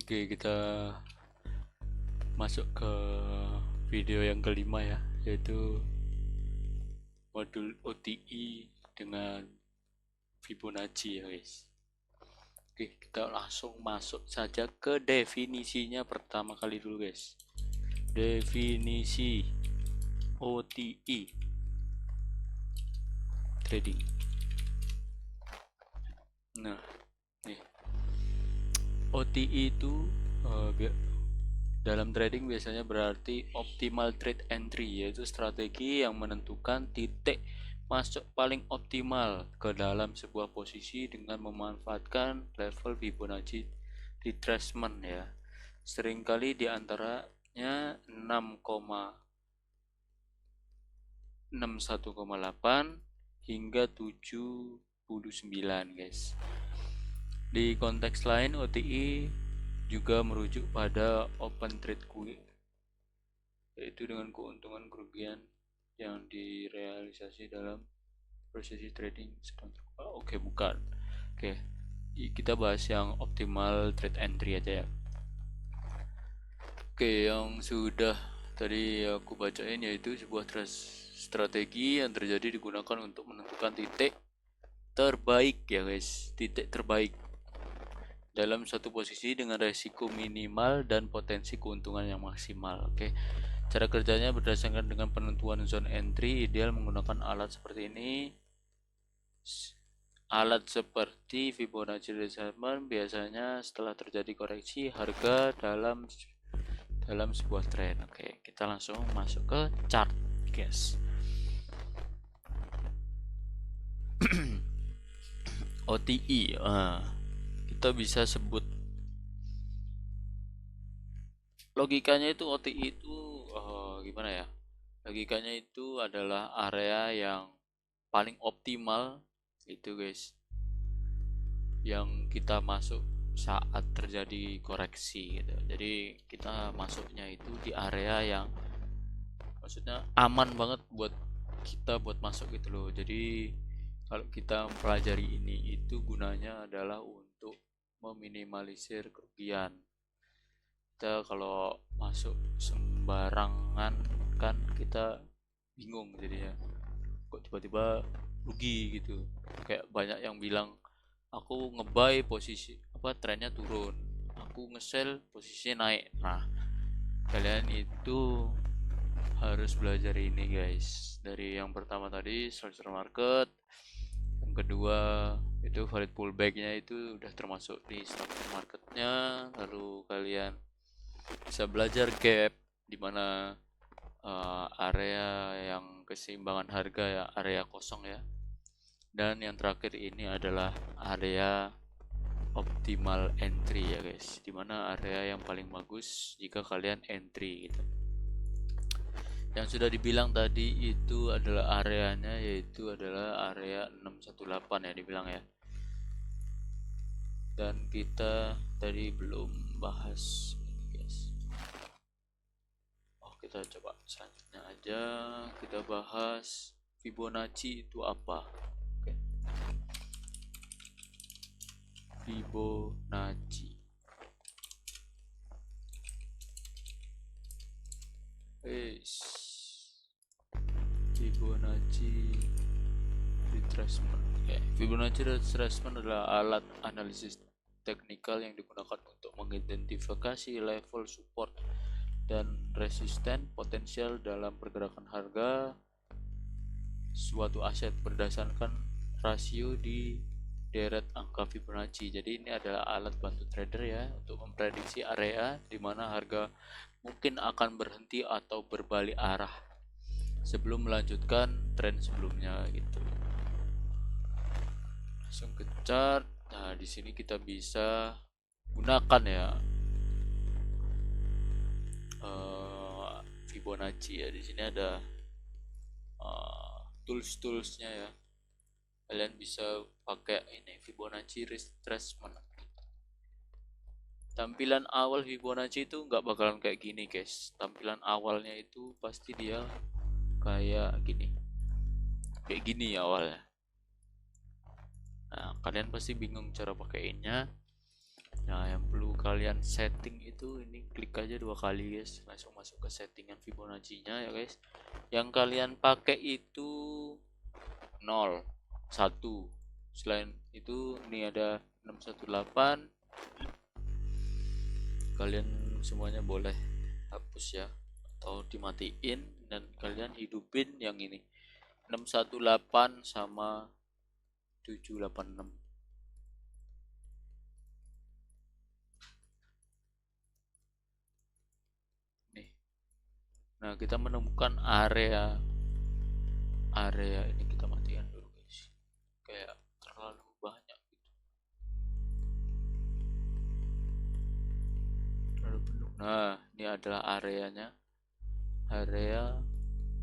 Oke, kita masuk ke video yang kelima ya, yaitu modul OTI dengan Fibonacci ya guys. Oke, kita langsung masuk saja ke definisinya pertama kali dulu guys. Definisi OTI trading. Nah, nih OTI itu dalam trading biasanya berarti optimal trade entry, yaitu strategi yang menentukan titik masuk paling optimal ke dalam sebuah posisi dengan memanfaatkan level Fibonacci retracement ya. Seringkali di antaranya 61,8 hingga 79 guys. Di konteks lain OTI juga merujuk pada open trade queue, yaitu dengan keuntungan kerugian yang direalisasi dalam prosesi trading sedang terbuka. Oke, bukan. Oke, kita bahas yang optimal trade entry aja ya. Oke, yang sudah tadi aku bacain yaitu sebuah strategi yang digunakan untuk menentukan titik terbaik ya guys, titik terbaik dalam satu posisi dengan resiko minimal dan potensi keuntungan yang maksimal. Oke. Cara kerjanya berdasarkan dengan penentuan zone entry, ideal menggunakan alat seperti ini. Alat seperti Fibonacci retracement biasanya setelah terjadi koreksi harga dalam sebuah trend. Oke, kita langsung masuk ke chart, guys. OTI, kita bisa sebut logikanya itu OTI itu gimana ya? Logikanya itu adalah area yang paling optimal itu guys, yang kita masuk saat terjadi koreksi gitu. Jadi kita masuknya itu di area yang maksudnya aman banget buat kita buat masuk gitu loh. Jadi kalau kita mempelajari ini itu gunanya adalah untuk meminimalisir kerugian. Kita kalau masuk sembarangan kan kita bingung jadinya, kok tiba-tiba rugi gitu. Kayak banyak yang bilang aku ngebuy posisi trennya turun, aku nge-sell posisinya naik. Nah, kalian itu harus belajar ini guys, dari yang pertama tadi structure market, yang kedua itu valid pullbacknya itu udah termasuk di structure marketnya. Lalu kalian bisa belajar gap di mana area yang keseimbangan harga ya, area kosong ya. Dan yang terakhir ini adalah area optimal entry ya guys, dimana area yang paling bagus jika kalian entry gitu. Yang sudah dibilang tadi itu adalah areanya, yaitu adalah area 618 ya dibilang ya. Dan kita tadi belum bahas ini guys. Kita coba selanjutnya aja, kita bahas Fibonacci itu apa. Oke. Fibonacci. Fibonacci retracement. Fibonacci retracement adalah alat analisis teknikal yang digunakan untuk mengidentifikasi level support dan resisten potensial dalam pergerakan harga suatu aset berdasarkan rasio di deret angka Fibonacci. Jadi ini adalah alat bantu trader ya untuk memprediksi area di mana harga mungkin akan berhenti atau berbalik arah sebelum melanjutkan tren sebelumnya gitu. Langsung ke chart. Nah, di sini kita bisa gunakan ya Fibonacci ya. Di sini ada tools-toolsnya ya. Kalian bisa pakai ini Fibonacci retracement. Tampilan awal Fibonacci itu nggak bakalan kayak gini guys. Tampilan awalnya itu pasti dia kayak gini awalnya. Nah, kalian pasti bingung cara pakainya. Nah, yang perlu kalian setting itu, ini klik aja 2 kali guys, langsung masuk ke settingan Fibonacci nya ya guys. Yang kalian pakai itu 0, 1. Selain itu ini ada 618. Kalian semuanya boleh hapus ya atau dimatiin, dan kalian hidupin yang ini 618 sama 786. Nih. Nah, kita menemukan area ini, kita matikan dulu guys. Kayak terlalu banyak gitu. Terlalu penuh. Nah, ini adalah areanya. Area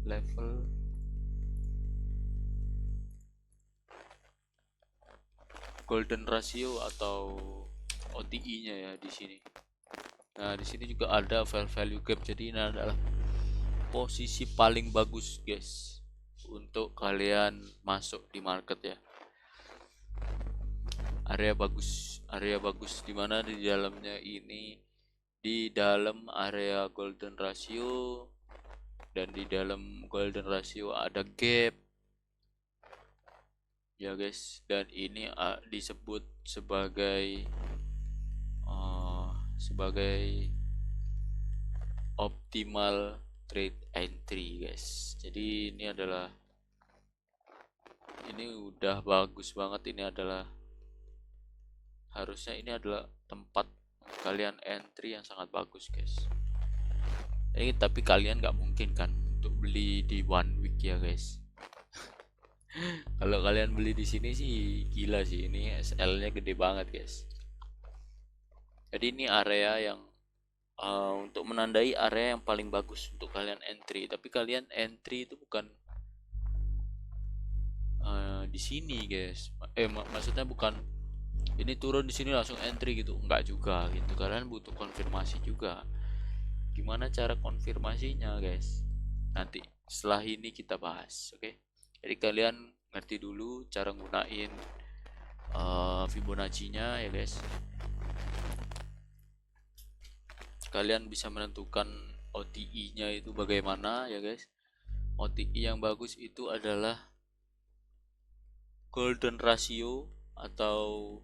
level golden ratio atau OTI-nya ya di sini. Nah, di sini juga ada fair value gap. Jadi ini adalah posisi paling bagus guys untuk kalian masuk di market ya. Area bagus di mana di dalamnya ini, di dalam area golden ratio, dan di dalam golden ratio ada gap ya guys, dan ini disebut sebagai optimal trade entry guys. Jadi ini udah bagus banget. Ini adalah harusnya ini adalah tempat kalian entry yang sangat bagus guys. Ini tapi kalian nggak mungkin kan untuk beli di 1 week ya guys. Kalau kalian beli di sini sih gila sih, ini SL-nya gede banget guys. Jadi ini area yang untuk menandai area yang paling bagus untuk kalian entry. Tapi kalian entry itu bukan di sini guys. Maksudnya bukan ini turun di sini langsung entry gitu, enggak juga gitu. Kalian butuh konfirmasi juga. Gimana cara konfirmasinya guys? Nanti setelah ini kita bahas, oke? Jadi kalian ngerti dulu cara gunain Fibonacci-nya ya guys. Kalian bisa menentukan OTI-nya itu bagaimana ya guys. OTI yang bagus itu adalah golden ratio atau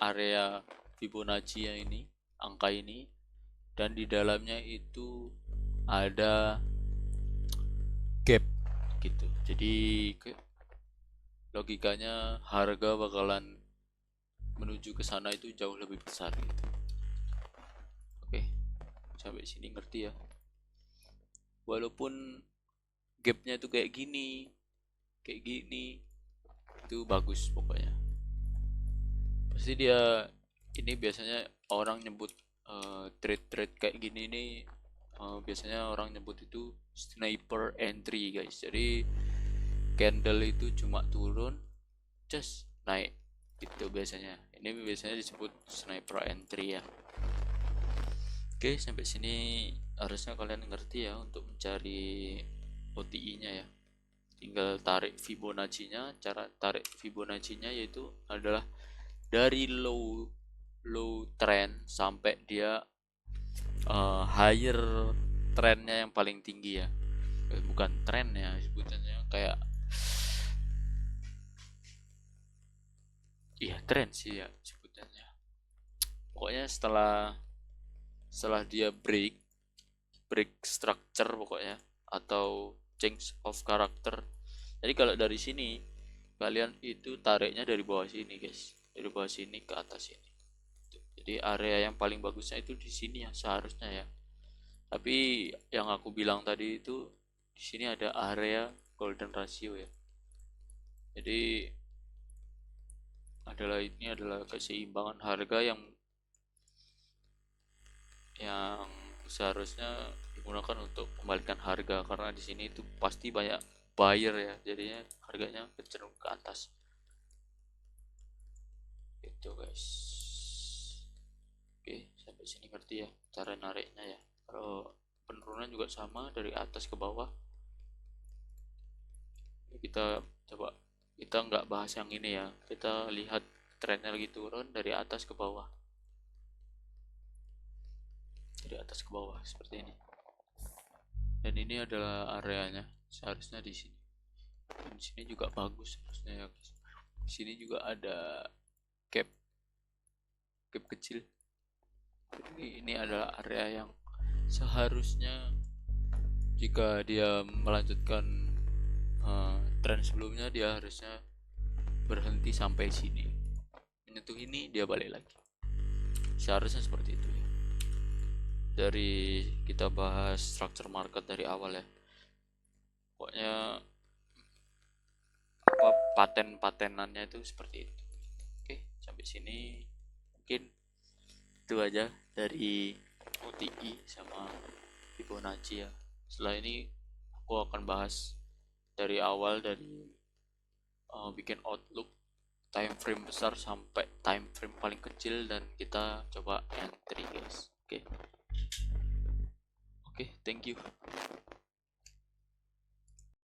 area Fibonacci yang ini, angka ini, dan di dalamnya itu ada gap gitu. Jadi logikanya harga bakalan menuju ke sana itu jauh lebih besar gitu. Oke, sampai sini ngerti ya. Walaupun gapnya itu kayak gini itu bagus pokoknya. Pasti dia ini biasanya orang nyebut trade kayak gini ini biasanya orang nyebut itu sniper entry guys. Jadi candle itu cuma turun just naik gitu biasanya. Ini biasanya disebut sniper entry ya. Oke, sampai sini harusnya kalian ngerti ya untuk mencari OTI-nya ya. Tinggal tarik Fibonacci-nya. Cara tarik Fibonacci-nya yaitu adalah dari low trend sampai dia higher trendnya yang paling tinggi ya. Bukan trend ya sebutannya, kayak iya trend sih ya sebutannya. Pokoknya setelah dia break structure pokoknya, atau change of character. Jadi kalau dari sini kalian itu tariknya dari bawah sini guys, dari bawah sini ke atas sini. Jadi area yang paling bagusnya itu di sini ya seharusnya ya. Tapi yang aku bilang tadi itu di sini ada area golden ratio ya. Jadi ini adalah keseimbangan harga yang seharusnya digunakan untuk kembalikan harga, karena di sini itu pasti banyak buyer ya, jadinya harganya cenderung ke atas gitu guys. Oke, sampai sini ngerti ya cara nariknya ya. Kalau penurunan juga sama dari atas ke bawah. Kita coba, kita nggak bahas yang ini ya, kita lihat trennya lagi turun dari atas ke bawah. seperti ini. Dan ini adalah areanya, seharusnya di sini. Dan di sini juga bagus harusnya ya guys. Di sini juga ada cap kecil. Jadi ini adalah area yang seharusnya jika dia melanjutkan tren sebelumnya, dia harusnya berhenti sampai sini, menyentuh ini dia balik lagi, seharusnya seperti itu ya. Dari kita bahas structure market dari awal ya, pokoknya apa patenannya itu seperti itu. Oke, sampai sini mungkin itu aja dari OTI sama Fibonacci ya. Setelah ini aku akan bahas dari awal, dari bikin outlook time frame besar sampai time frame paling kecil, dan kita coba entry guys. Oke, thank you.